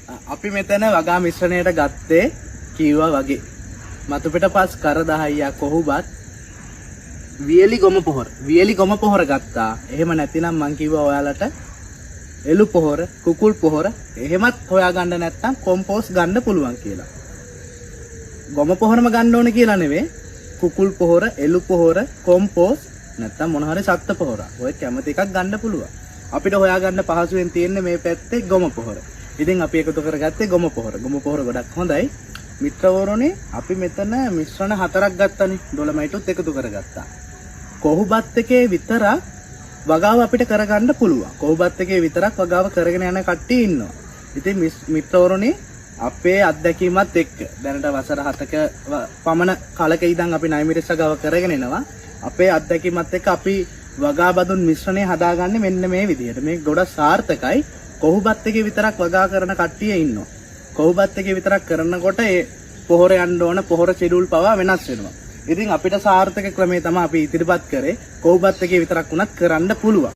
අපි මෙතන වගා මිශ්‍රණයට ගත්තේ කීවා වගේ මතු පිට පස් කර 10ක් කොහොබත් වියලි ගොම පොහොර ගත්තා. එහෙම නැතිනම් මං කිව්වා ඔයාලට එළු පොහොර, කුකුල් පොහොර එහෙමත් හොයාගන්න නැත්නම් කොම්පෝස්ට් ගන්න පුළුවන් කියලා. ගොම පොහොරම ගන්න ඕනේ කියලා නෙවෙයි. කුකුල් පොහොර, එළු පොහොර, කොම්පෝස්ට් නැත්නම් මොන හරි සත්ත්ව පොහොර. ඔය කැමති එකක් ගන්න පුළුවන්. අපිට හොයාගන්න පහසුවෙන් තියෙන්නේ මේ පැත්තේ ගොම පොහොර. ඉතින් අපි එකතු කරගත්තේ ගොම පොහොර. ගොම පොහොර ගොඩක් හොඳයි. මිත්‍රවරුනි අපි මෙතන මිශ්‍රණ 4ක් ගත්තනේ. ඩොලමයිටුත් එකතු කරගත්තා. කොහොබත් එකේ විතරක් වගාව අපිට කරගන්න පුළුවන්. කොහොබත් එකේ විතරක් වගාව කරගෙන යන කට්ටිය ඉන්නවා. ඉතින් මිත්‍රවරුනි අපේ අත්දැකීමත් එක්ක දැනට වසර 7ක පමණ කාලක ඉඳන් අපි නයිමිරිස් වගාව කරගෙන එනවා. අපේ අත්දැකීමත් එක්ක අපි වගා බඳුන් මිශ්‍රණය හදාගන්නේ මෙන්න මේ විදිහට. මේක ගොඩක් සාර්ථකයි. කොහොබත් එකේ විතරක් වගා කරන කට්ටිය ඉන්නවා. කොහොබත් එකේ විතරක් කරනකොට ඒ පොහොර යන්න ඕන පොහොර ෂෙඩියුල් පවා වෙනස් වෙනවා. ඉතින් අපිට සාර්ථක ක්‍රමය තමයි අපි ඉදිරිපත් කරේ. කොහොබත් එකේ විතරක් උනත් කරන්න පුළුවන්.